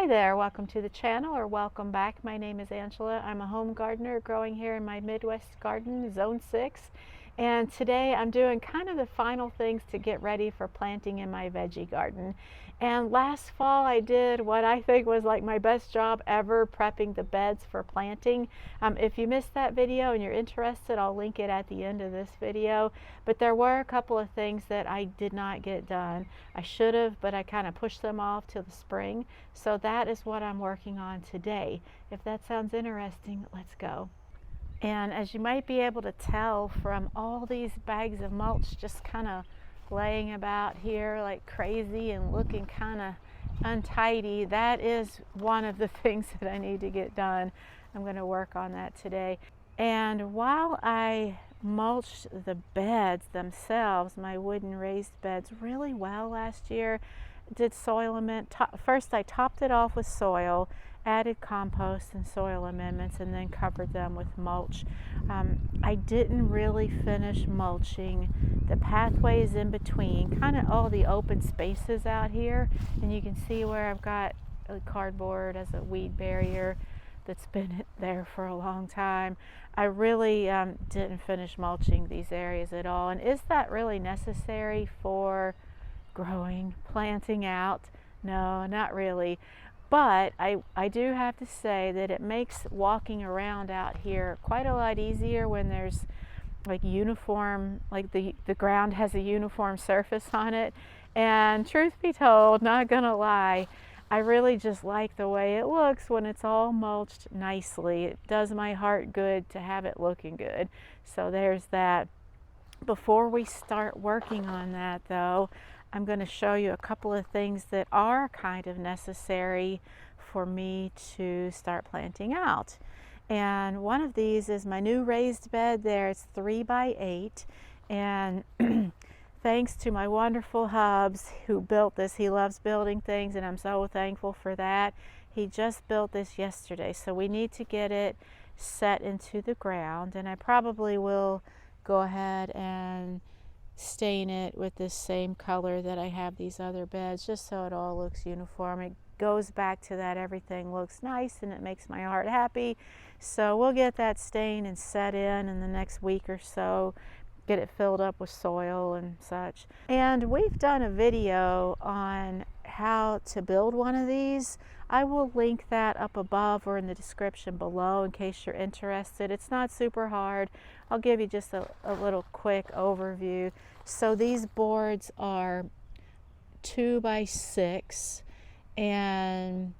Hi there, welcome to the channel or welcome back. My name is Angela. I'm a home gardener growing here in my Midwest garden, Zone 6. And today I'm doing kind of the final things to get ready for planting in my veggie garden. And last fall I did what I think was like my best job ever, prepping the beds for planting. If you missed that video and you're interested, I'll link it at the end of this video. But there were a couple of things that I did not get done. I should have, but I kind of pushed them off till the spring. So that is what I'm working on today. If that sounds interesting, let's go. And as you might be able to tell from all these bags of mulch just kind of laying about here like crazy and looking kind of untidy, that is one of the things that I need to get done. I'm going to work on that today. And while I mulched the beds themselves, my wooden raised beds, really well last year, did soil amendment. First I topped it off with soil, added compost and soil amendments, and then covered them with mulch. I didn't really finish mulching the pathways in between, kind of all the open spaces out here, and you can see where I've got a cardboard as a weed barrier that's been there for a long time. I really didn't finish mulching these areas at all. And is that really necessary for growing, planting out? No, not really. But I do have to say that it makes walking around out here quite a lot easier when there's like uniform, like the ground has a uniform surface on it. And truth be told, not gonna lie, I really just like the way it looks when it's all mulched nicely. It does my heart good to have it looking good. So there's that. Before we start working on that though, I'm going to show you a couple of things that are kind of necessary for me to start planting out. And one of these is my new raised bed there. It's 3 by 8, and thanks to my wonderful hubs who built this. He loves building things and I'm so thankful for that. He just built this yesterday, so we need to get it set into the ground, and I probably will go ahead and stain it with this same color that I have these other beds, just so it all looks uniform. It goes back to that everything looks nice and it makes my heart happy. So we'll get that stain and set in the next week or so, get it filled up with soil and such. And we've done a video on how to build one of these. I will link that up above or in the description below in case you're interested. It's not super hard. I'll give you just a little quick overview. So these boards are 2 by 6 and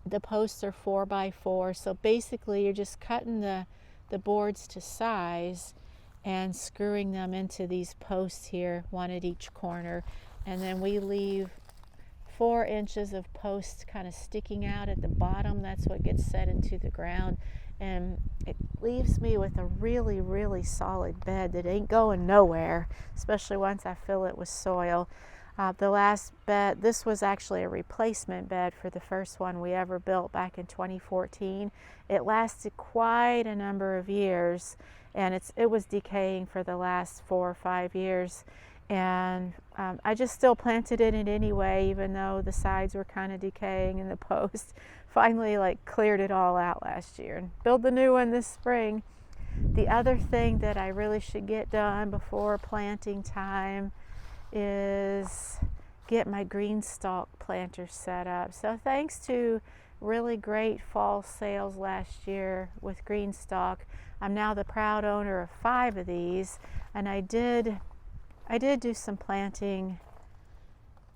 the posts are 4 by 4. So basically you're just cutting the boards to size and screwing them into these posts here, one at each corner. And then we leave 4 inches of posts kind of sticking out at the bottom. That's what gets set into the ground, and it leaves me with a really, really solid bed that ain't going nowhere, especially once I fill it with soil. The last bed, this was actually a replacement bed for the first one we ever built back in 2014. It lasted quite a number of years, and it was decaying for the last 4 or 5 years. And I just still planted in it anyway, even though the sides were kind of decaying and the post. Finally like cleared it all out last year and built the new one this spring. The other thing that I really should get done before planting time is get my green stalk planter set up. So thanks to really great fall sales last year with green stalk, I'm now the proud owner of 5 of these, and I did do some planting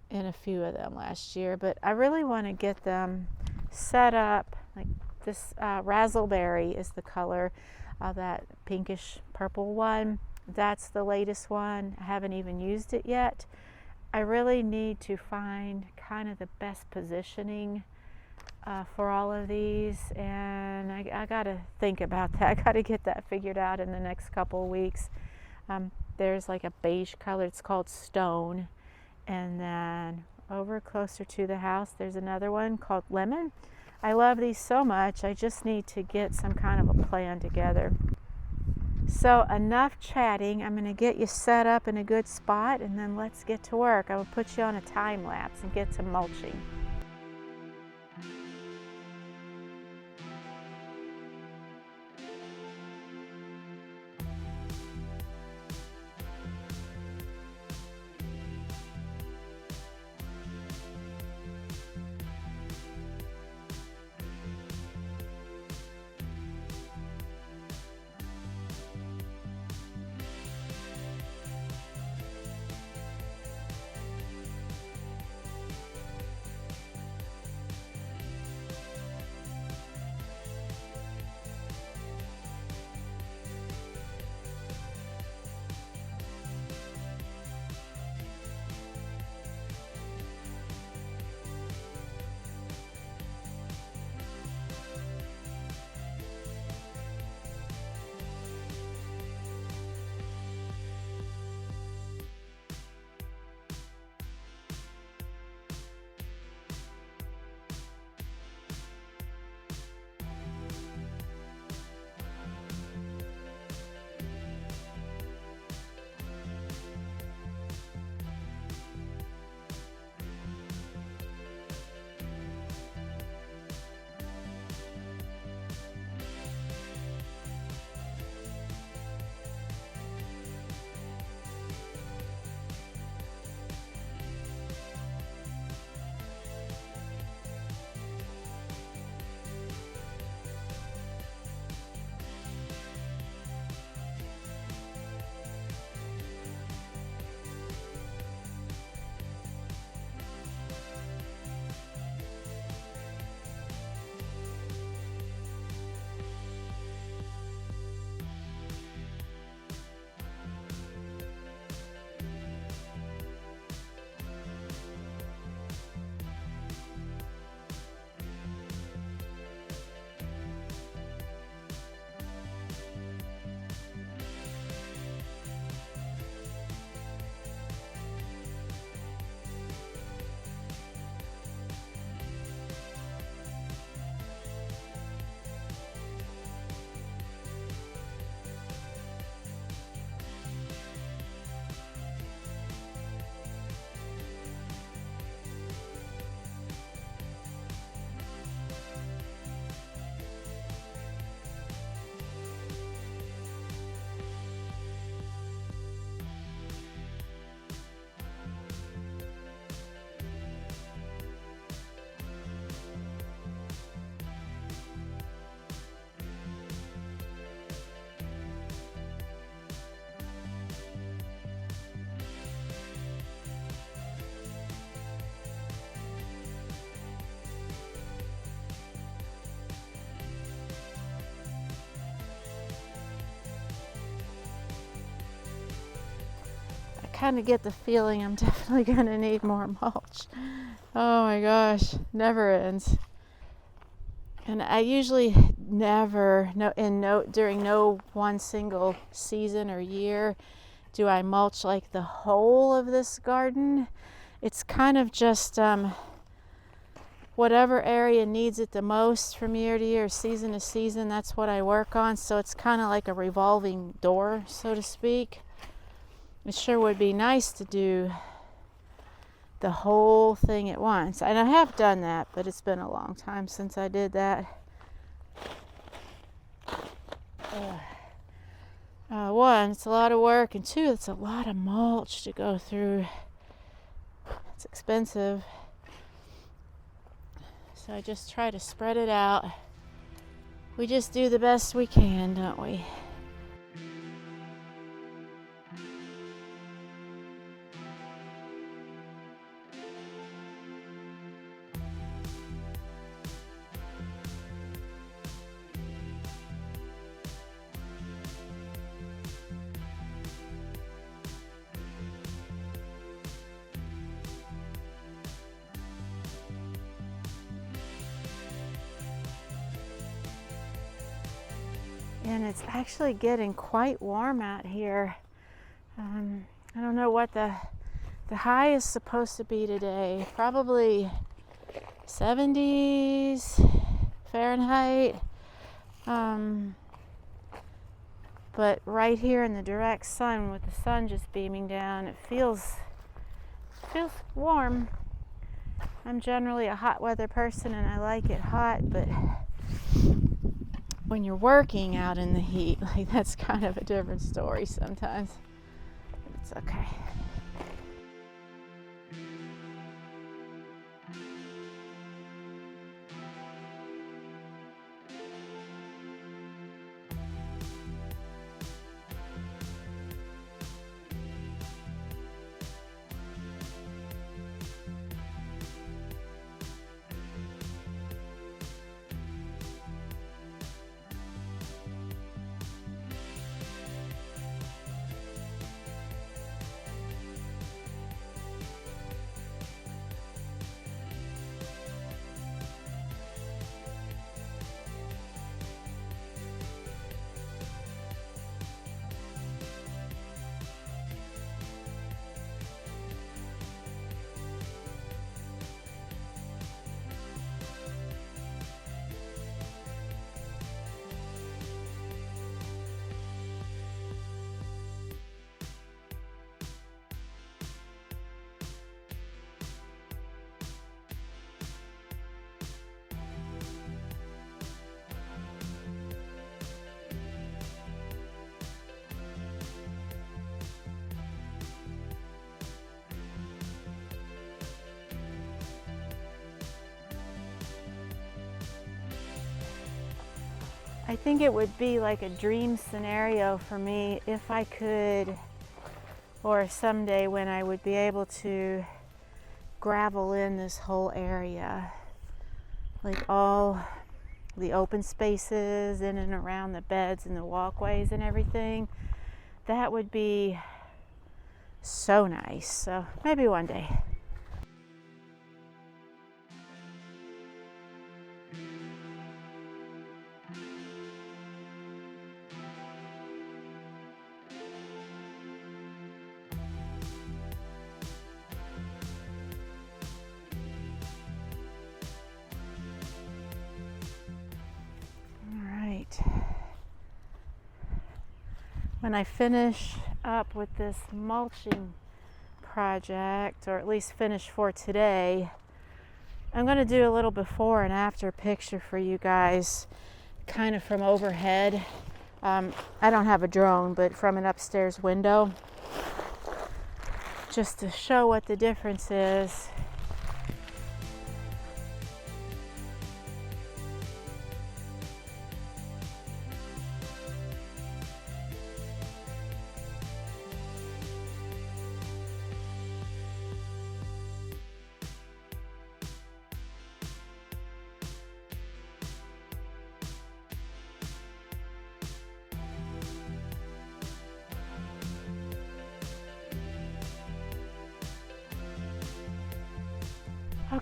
in a few of them last year, but I really want to get them set up. Like this razzleberry is the color of that pinkish purple one. That's the latest one. I haven't even used it yet. I really need to find kind of the best positioning for all of these, and I got to think about that. I got to get that figured out in the next couple of weeks. There's like a beige color, it's called Stone, and then over closer to the house there's another one called Lemon. I love these so much, I just need to get some kind of a plan together. So enough chatting, I'm going to get you set up in a good spot and then let's get to work. I will put you on a time lapse and get to mulching. kind of get the feeling I'm definitely going to need more mulch. Oh my gosh, never ends. And I usually never, during no one single season or year do I mulch like the whole of this garden. It's kind of just whatever area needs it the most from year to year, season to season, that's what I work on. So it's kind of like a revolving door, so to speak. It sure would be nice to do the whole thing at once. And I have done that, but it's been a long time since I did that. One, it's a lot of work, and two, it's a lot of mulch to go through. It's expensive. So I just try to spread it out. We just do the best we can, don't we? And it's actually getting quite warm out here. I don't know what the high is supposed to be today. Probably 70s Fahrenheit. But right here in the direct sun, with the sun just beaming down, it feels warm. I'm generally a hot weather person and I like it hot, but when you're working out in the heat, like, that's kind of a different story sometimes. But it's okay. I think it would be like a dream scenario for me if I could, or someday when I would be able to gravel in this whole area, like all the open spaces in and around the beds and the walkways and everything. That would be so nice. So maybe one day. When I finish up with this mulching project, or at least finish for today, I'm going to do a little before and after picture for you guys, kind of from overhead. I don't have a drone, but from an upstairs window, just to show what the difference is.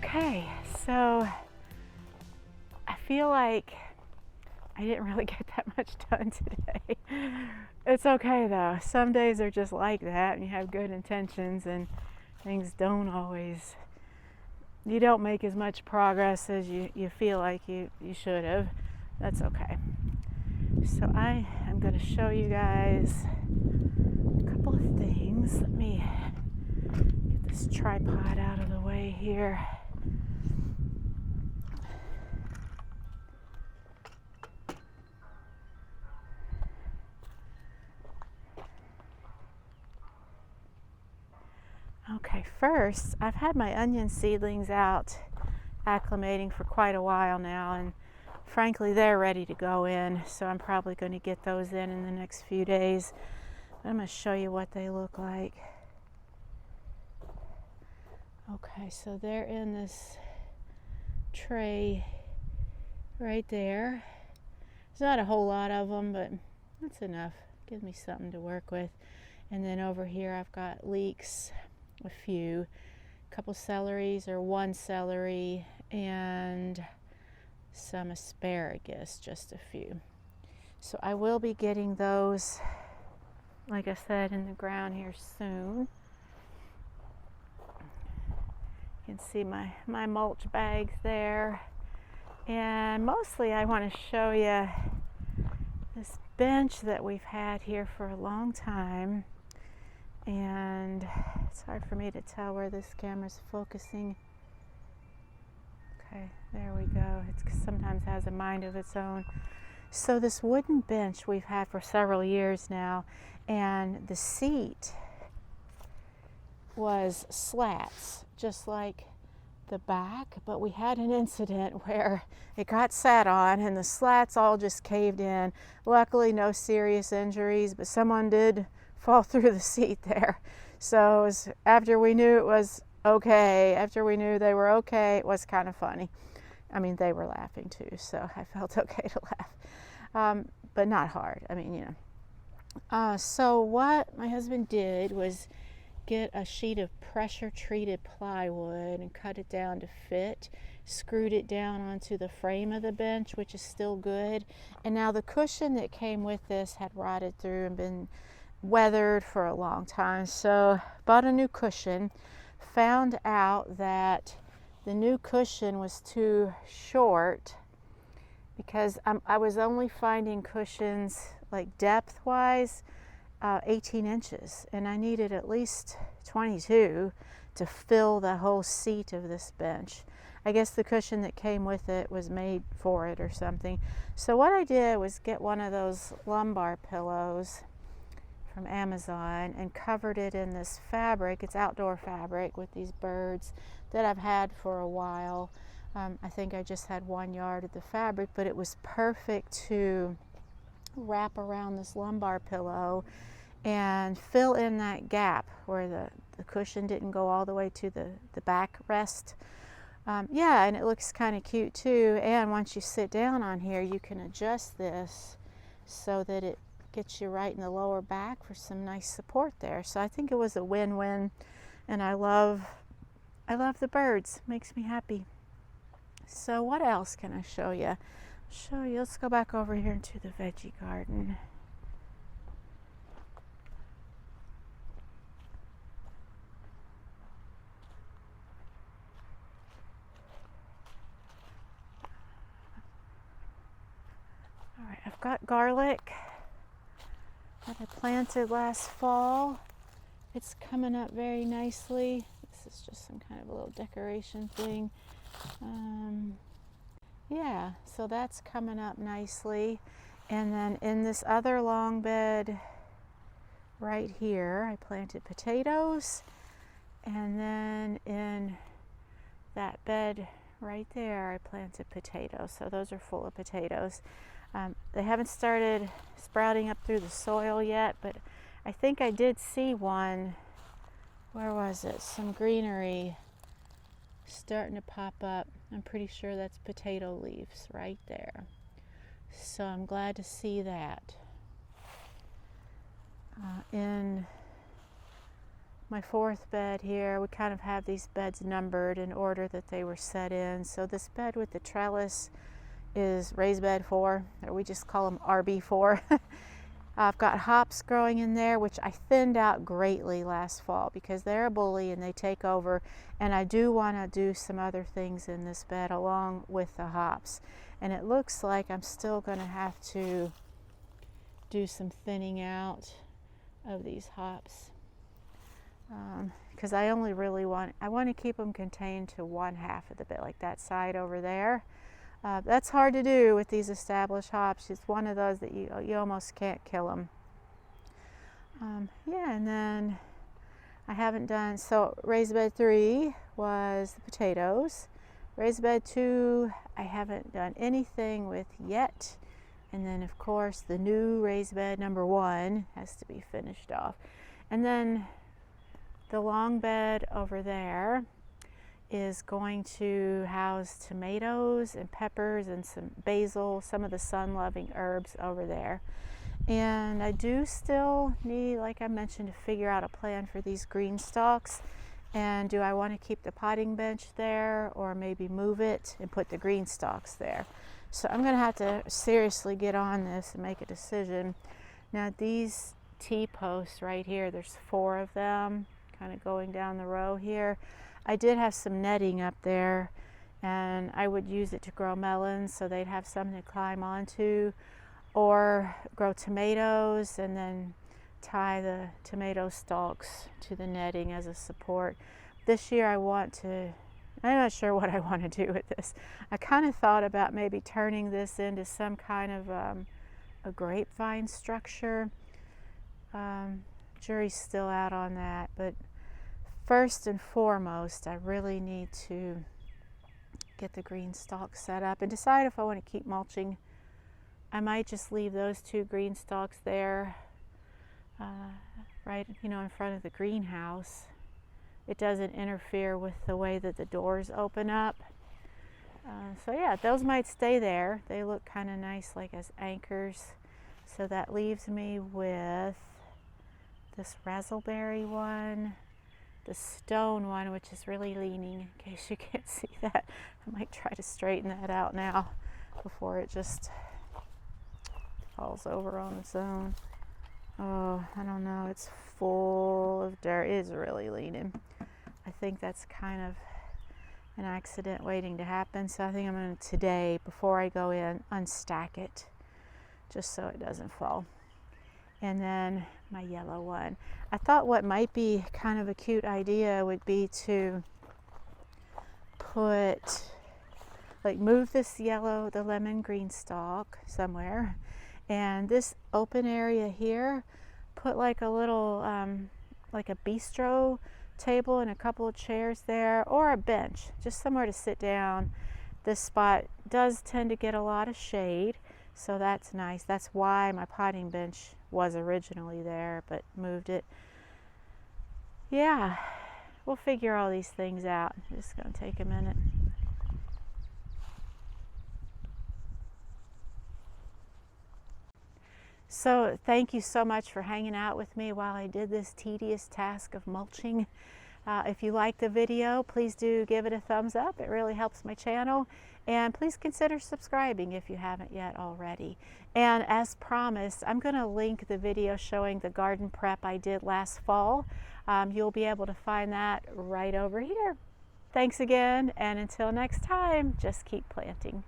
Okay, so I feel like I didn't really get that much done today. It's okay though. Some days are just like that, and you have good intentions and things don't always, you don't make as much progress as you feel like you should have. That's okay. So I am going to show you guys a couple of things. Let me get this tripod out of the way here. Okay, first, I've had my onion seedlings out acclimating for quite a while now, and frankly they're ready to go in, so I'm probably going to get those in the next few days. I'm going to show you what they look like. Okay, so they're in this tray right there. There's not a whole lot of them, but that's enough. Gives me something to work with. And then over here I've got leeks, a few, a couple celeries, or one celery, and some asparagus, just a few. So I will be getting those, like I said, in the ground here soon. You can see my mulch bags there. And mostly I want to show you this bench that we've had here for a long time. And it's hard for me to tell where this camera's focusing. Okay, there we go. It sometimes has a mind of its own. So this wooden bench we've had for several years now, and the seat was slats, just like the back, but we had an incident where it got sat on and the slats all just caved in. Luckily no serious injuries, but someone did fall through the seat there. So after we knew it was okay, after we knew they were okay, it was kind of funny. I mean, they were laughing too, so I felt okay to laugh, but not hard. I mean, you know. So what my husband did was get a sheet of pressure treated plywood and cut it down to fit, screwed it down onto the frame of the bench, which is still good. And now the cushion that came with this had rotted through and been weathered for a long time, so bought a new cushion. Found out that the new cushion was too short, because I was only finding cushions like depth wise 18 inches, and I needed at least 22 to fill the whole seat of this bench. I guess the cushion that came with it was made for it or something. So what I did was get one of those lumbar pillows from Amazon and covered it in this fabric. It's outdoor fabric with these birds that I've had for a while. I think I just had 1 yard of the fabric, but it was perfect to wrap around this lumbar pillow and fill in that gap where the cushion didn't go all the way to the back rest. Yeah, and it looks kind of cute too. And once you sit down on here, you can adjust this so that it gets you right in the lower back for some nice support there. So I think it was a win-win, and I love the birds. Makes me happy. So what else can I show you? Let's go back over here into the veggie garden. All right, I've got garlic that I planted last fall. It's coming up very nicely. This is just some kind of a little decoration thing. Yeah, so that's coming up nicely. And then in this other long bed right here, I planted potatoes. And then in that bed right there, I planted potatoes. So those are full of potatoes. They haven't started sprouting up through the soil yet, but I think I did see one. Where was it? Some greenery starting to pop up. I'm pretty sure that's potato leaves right there. So I'm glad to see that. In my fourth bed here. We kind of have these beds numbered in order that they were set in. So this bed with the trellis is raised bed 4, or we just call them RB4. I've got hops growing in there, which I thinned out greatly last fall because they're a bully and they take over. And I do want to do some other things in this bed along with the hops. And it looks like I'm still going to have to do some thinning out of these hops because I only really want to keep them contained to one half of the bed, like that side over there. That's hard to do with these established hops. It's one of those that you almost can't kill them. Yeah, and then I haven't done, so raised bed 3 was the potatoes. Raised bed 2 I haven't done anything with yet. And then of course the new raised bed number 1 has to be finished off. And then the long bed over there is going to house tomatoes and peppers and some basil, some of the sun-loving herbs over there. And I do still need, like I mentioned, to figure out a plan for these green stalks. And do I want to keep the potting bench there or maybe move it and put the green stalks there? So I'm going to have to seriously get on this and make a decision. Now these T-posts right here, there's 4 of them kind of going down the row here. I did have some netting up there and I would use it to grow melons so they'd have something to climb onto, or grow tomatoes and then tie the tomato stalks to the netting as a support. This year I'm not sure what I want to do with this. I kind of thought about maybe turning this into some kind of a grapevine structure. Jury's still out on that, but first and foremost, I really need to get the green stalks set up and decide if I want to keep mulching. I might just leave those 2 green stalks there, right, in front of the greenhouse. It doesn't interfere with the way that the doors open up. So yeah, those might stay there. They look kind of nice, like as anchors. So that leaves me with this razzleberry one, the stone one, which is really leaning, in case you can't see that. I might try to straighten that out now before it just falls over on its own. Oh, I don't know, it's full of dirt. It is really leaning. I think that's kind of an accident waiting to happen. So I think I'm going to today, before I go in, unstack it just so it doesn't fall. And then my yellow one. I thought what might be kind of a cute idea would be to move this yellow, the lemon green stalk somewhere, and this open area here, put like a little, like a bistro table and a couple of chairs there, or a bench, just somewhere to sit down. This spot does tend to get a lot of shade, so that's nice. That's why my potting bench was originally there, but moved it. Yeah, we'll figure all these things out. It's going to take a minute. So thank you so much for hanging out with me while I did this tedious task of mulching. If you liked the video, please do give it a thumbs up. It really helps my channel. And please consider subscribing if you haven't yet already. And as promised, I'm going to link the video showing the garden prep I did last fall. You'll be able to find that right over here. Thanks again, and until next time, just keep planting.